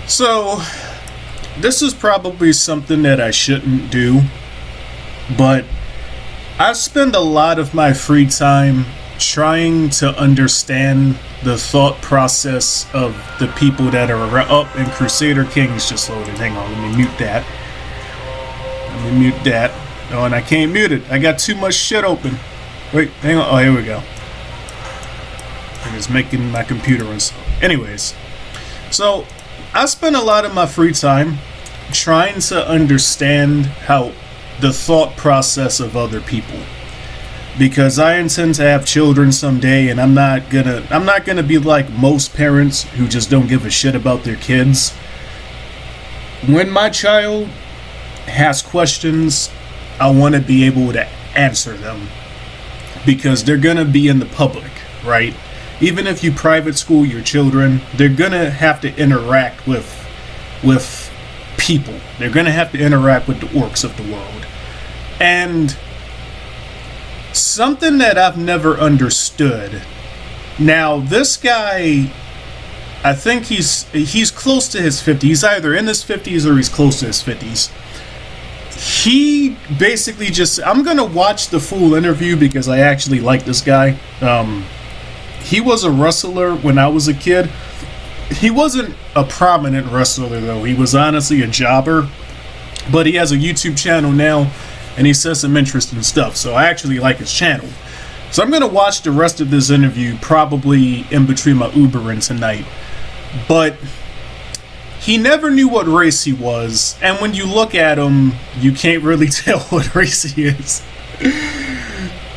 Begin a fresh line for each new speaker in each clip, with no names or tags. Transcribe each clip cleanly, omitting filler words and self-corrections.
So, this is probably something that I shouldn't do, but I spend a lot of my free time trying to understand the thought process of the people that are around. Oh, and Crusader King's just loaded. Hang on, let me mute that. Oh, and I can't mute it. I got too much shit open. Wait, hang on. Oh, here we go. It is making my computer unslow. Anyways, so I spend a lot of my free time trying to understand how the thought process of other people, because I intend to have children someday, and I'm not gonna be like most parents who just don't give a shit about their kids. When my child has questions, I want to be able to answer them, because they're gonna be in the public, right? Even if you private school your children, they're gonna have to interact with people. They're gonna have to interact with the orcs of the world. And something that I've never understood. Now, this guy, I think he's close to his 50s. He's either in his 50s or he's close to his 50s. He basically just, I'm gonna watch the full interview because I actually like this guy. He was a wrestler when I was a kid. He wasn't a prominent wrestler though. He was honestly a jobber, but he has a YouTube channel now and he says some interesting stuff. So I actually like his channel. So I'm gonna watch the rest of this interview probably in between my Ubering tonight. But he never knew what race he was, and when you look at him, you can't really tell what race he is.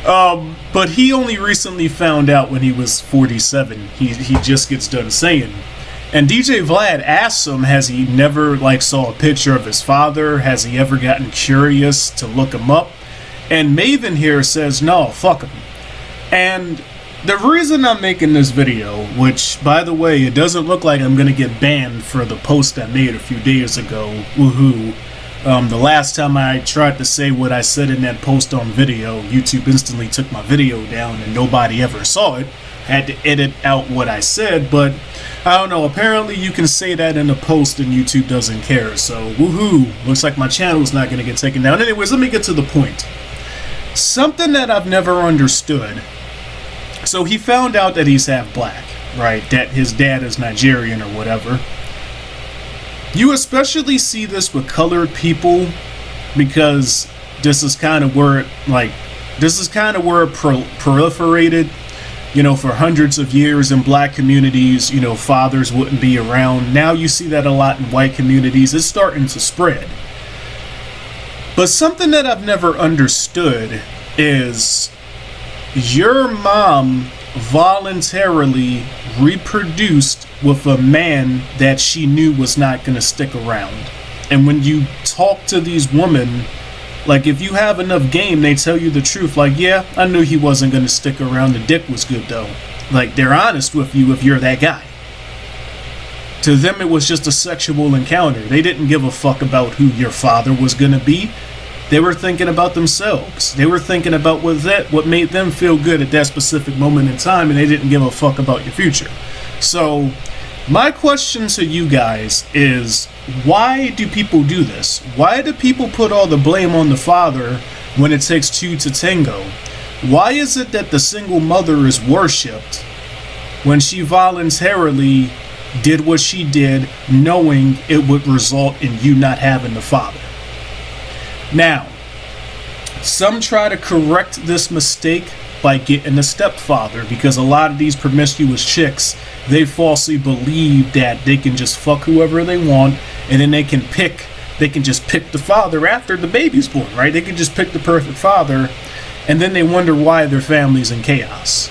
But he only recently found out when he was 47. He just gets done saying. And DJ Vlad asks him, has he never saw a picture of his father? Has he ever gotten curious to look him up? And Maven here says, no, fuck him. And the reason I'm making this video, which, by the way, it doesn't look like I'm gonna get banned for the post I made a few days ago, woohoo. The last time I tried to say what I said in that post on video, YouTube instantly took my video down and nobody ever saw it. Had to edit out what I said, but I don't know, apparently you can say that in a post and YouTube doesn't care, so woohoo, looks like my channel's not gonna get taken down. Anyways, let me get to the point. Something that I've never understood. So he found out that he's half black, right? That his dad is Nigerian or whatever. You especially see this with colored people, because this is kind of where it proliferated, for hundreds of years in black communities. Fathers wouldn't be around. Now you see that a lot in white communities. It's starting to spread. But something that I've never understood is your mom voluntarily reproduced with a man that she knew was not going to stick around. And when you talk to these women, if you have enough game, they tell you the truth. Yeah, I knew he wasn't going to stick around. The dick was good though. They're honest with you if you're that guy. To them, it was just a sexual encounter. They didn't give a fuck about who your father was going to be. They were thinking about themselves. They were thinking about what made them feel good at that specific moment in time, and they didn't give a fuck about your future. So, my question to you guys is, why do people do this? Why do people put all the blame on the father when it takes two to tango? Why is it that the single mother is worshipped when she voluntarily did what she did, knowing it would result in you not having the father? Now, some try to correct this mistake by getting a stepfather, because a lot of these promiscuous chicks, they falsely believe that they can just fuck whoever they want, and then they can just pick the father after the baby's born, right? They can just pick the perfect father, and then they wonder why their family's in chaos.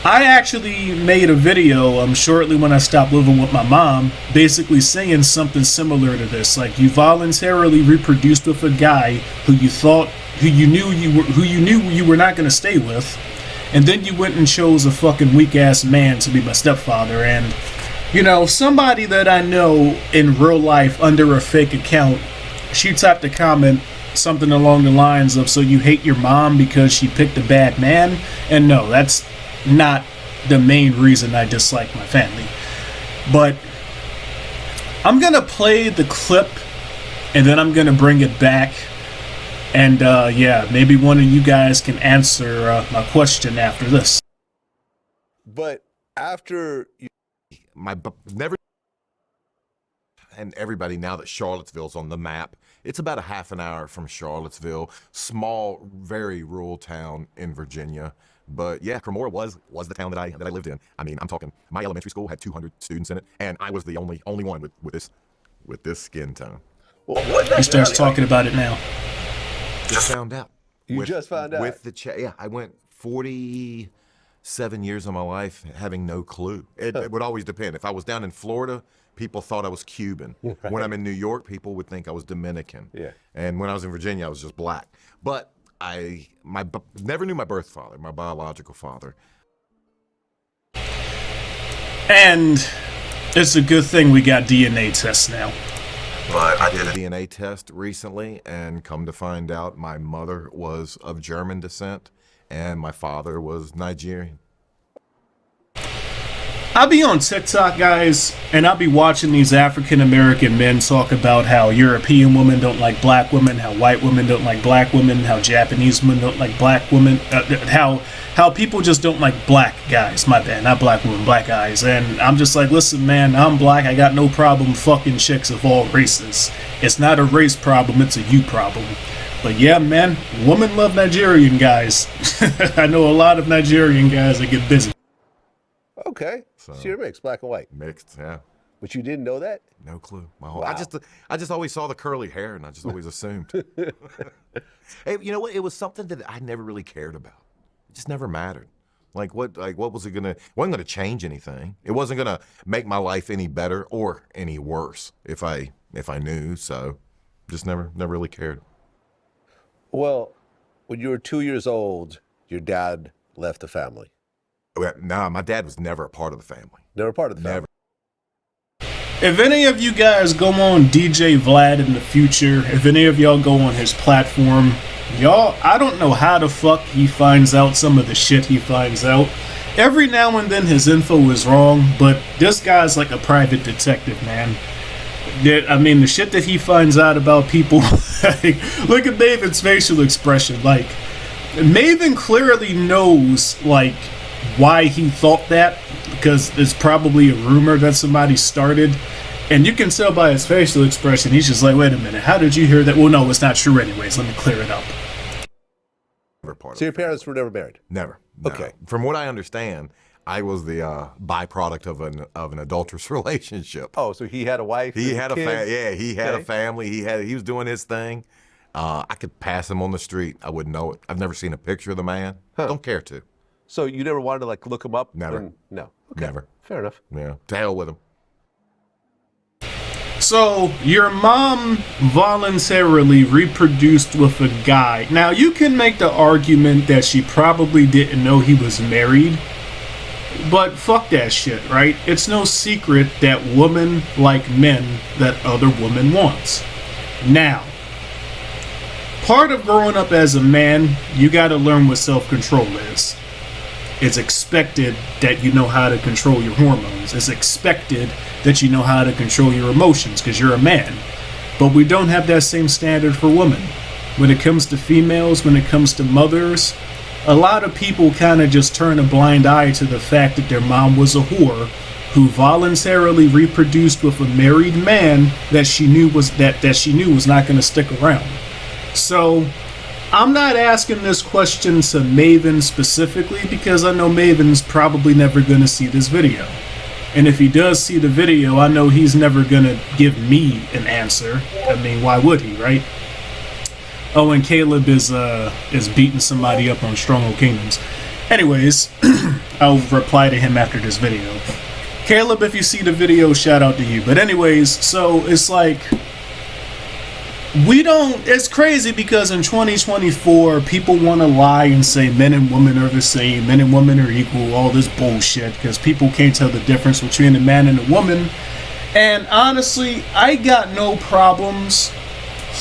I actually made a video shortly when I stopped living with my mom, basically saying something similar to this. You voluntarily reproduced with a guy who you knew you were not going to stay with, and then you went and chose a fucking weak ass man to be my stepfather. And somebody that I know in real life under a fake account, she typed a comment something along the lines of, so you hate your mom because she picked a bad man? And no, that's not the main reason I dislike my family. But I'm gonna play the clip, and then I'm gonna bring it back. And yeah, maybe one of you guys can answer my question after this.
But after
never, and everybody, now that Charlottesville's on the map, it's about a half an hour from Charlottesville, small, very rural town in Virginia. But yeah, Cremora was the town that I lived in. I mean, I'm talking, my elementary school had 200 students in it, and I was the only one with this skin tone.
well,
He starts talking about it now.
Just found out.
just found out.
With the yeah, I went 47 years of my life having no clue. It would always depend. If I was down in Florida, people thought I was Cuban.
Right.
When I'm in New York, people would think I was Dominican.
Yeah.
And when I was in Virginia, I was just black. But I never knew my birth father, my biological father.
And it's a good thing we got DNA tests now.
But I did a DNA test recently, and come to find out, my mother was of German descent, and my father was Nigerian.
I'll be on TikTok, guys, and I'll be watching these African-American men talk about how European women don't like black women, how white women don't like black women, how Japanese women don't like black women, how people just don't like black guys. My bad, not black women, black guys. And I'm just like, listen, man, I'm black. I got no problem fucking chicks of all races. It's not a race problem, it's a you problem. But yeah, man, women love Nigerian guys. I know a lot of Nigerian guys that get busy.
Okay, so you're mixed, black and white.
Mixed, yeah.
But you didn't know that?
No clue. My whole,
Wow.
I just always saw the curly hair, and I just always assumed. Hey, you know what? It was something that I never really cared about. It just never mattered. What was it gonna? Wasn't gonna change anything. It wasn't gonna make my life any better or any worse if I knew. So, just never really cared.
Well, when you were 2 years old, your dad left the family.
No, my dad was never a part of the family.
Never part of the family.
Never.
If any of you guys go on DJ Vlad in the future, if any of y'all go on his platform, y'all, I don't know how the fuck he finds out some of the shit he finds out. Every now and then his info is wrong, but this guy's like a private detective, man. I mean, the shit that he finds out about people, like, look at Maven's facial expression. Like, Maven clearly knows, like, why he thought that, because it's probably a rumor that somebody started, and you can tell by his facial expression, he's just like, wait a minute, how did you hear that? Well, no, it's not true anyways, let me clear it up.
So your parents were never married?
Never. No.
Okay.
From what I understand, I was the byproduct of an adulterous relationship.
Oh, so he had a wife?
He had
kids?
he had a family. He was doing his thing. I could pass him on the street. I wouldn't know it. I've never seen a picture of the man. Don't care to.
So you never wanted to like look him up?
Never.
No. Okay.
Never.
Fair enough.
Yeah. To hell with him.
So, your mom voluntarily reproduced with a guy. Now, you can make the argument that she probably didn't know he was married, but fuck that shit, right? It's no secret that women like men that other women want. Now, part of growing up as a man, you gotta learn what self-control is. It's expected that you know how to control your hormones. It's expected that you know how to control your emotions because you're a man. But we don't have that same standard for women. When it comes to females, when it comes to mothers, a lot of people kind of just turn a blind eye to the fact that their mom was a whore who voluntarily reproduced with a married man that she knew was not going to stick around. So I'm not asking this question to Maven specifically because I know Maven's probably never going to see this video. And if he does see the video, I know he's never going to give me an answer. I mean, why would he, right? Oh, and Caleb is beating somebody up on Stronghold Kingdoms. Anyways, I'll reply to him after this video. Caleb, if you see the video, shout out to you. But anyways, so it's like, it's crazy because in 2024, people want to lie and say men and women are the same, men and women are equal, all this bullshit, because people can't tell the difference between a man and a woman. And honestly, I got no problems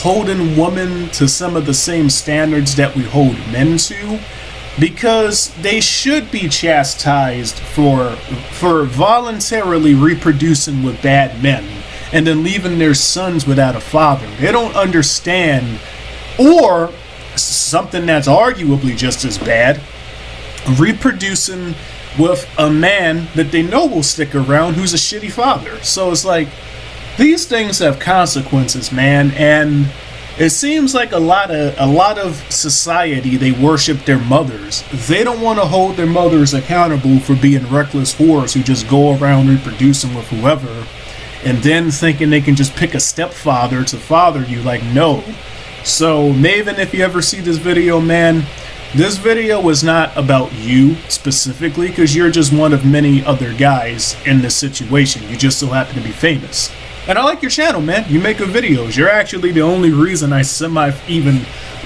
holding women to some of the same standards that we hold men to, because they should be chastised for voluntarily reproducing with bad men and then leaving their sons without a father. They don't understand, or something that's arguably just as bad, reproducing with a man that they know will stick around who's a shitty father. So it's like, these things have consequences, man, and it seems like a lot of society, they worship their mothers. They don't want to hold their mothers accountable for being reckless whores who just go around reproducing with whoever, and then thinking they can just pick a stepfather to father you. Like, no. So Maven, if you ever see this video, man, this video is not about you specifically, because you're just one of many other guys in this situation. You just so happen to be famous. And I like your channel, man. You make good videos. You're actually the only reason I even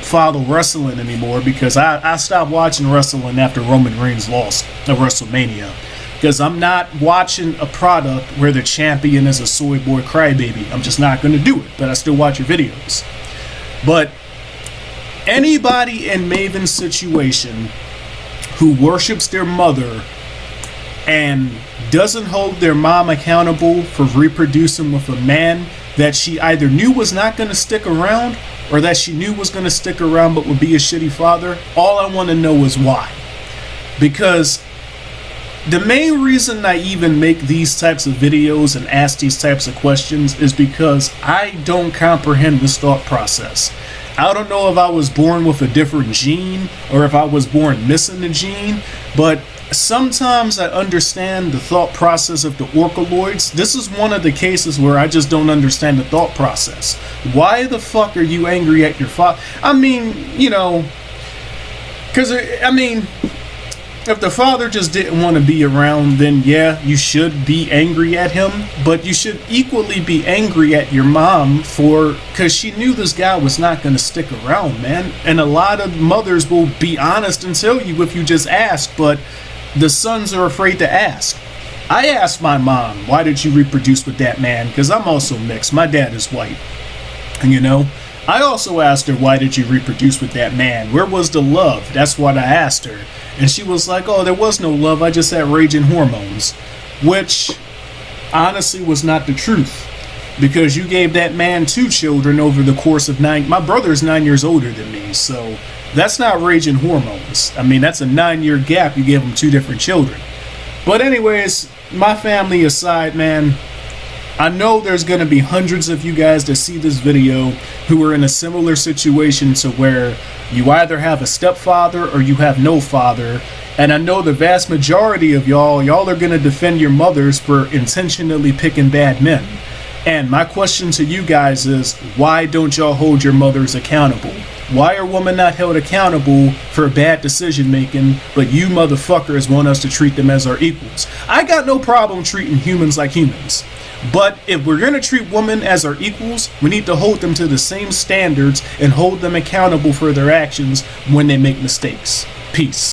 follow wrestling anymore, because I stopped watching wrestling after Roman Reigns lost at WrestleMania. Because I'm not watching a product where the champion is a soy boy crybaby. I'm just not going to do it, but I still watch your videos. But anybody in Maven's situation who worships their mother and doesn't hold their mom accountable for reproducing with a man that she either knew was not going to stick around, or that she knew was going to stick around but would be a shitty father, all I want to know is why. Because the main reason I even make these types of videos and ask these types of questions is because I don't comprehend this thought process. I don't know if I was born with a different gene or if I was born missing a gene, but sometimes I understand the thought process of the orcaloids. This is one of the cases where I just don't understand the thought process. Why the fuck are you angry at your father? I mean, you know, because, I mean, if the father just didn't want to be around, then yeah, you should be angry at him. But you should equally be angry at your mom because she knew this guy was not going to stick around, man. And a lot of mothers will be honest and tell you if you just ask, but the sons are afraid to ask. I asked my mom, why did you reproduce with that man? Because I'm also mixed. My dad is white. And you know, I also asked her, why did you reproduce with that man? Where was the love? That's what I asked her. And she was like, oh, there was no love. I just had raging hormones. Which honestly was not the truth. Because you gave that man 2 children over the course of 9. My brother's 9 years older than me. So that's not raging hormones. I mean, that's a 9-year gap. You gave him 2 different children. But anyways, my family aside, man, I know there's going to be hundreds of you guys that see this video who are in a similar situation to where you either have a stepfather or you have no father. And I know the vast majority of y'all are going to defend your mothers for intentionally picking bad men. And my question to you guys is, why don't y'all hold your mothers accountable? Why are women not held accountable for bad decision making, but you motherfuckers want us to treat them as our equals? I got no problem treating humans like humans. But if we're going to treat women as our equals, we need to hold them to the same standards and hold them accountable for their actions when they make mistakes. Peace.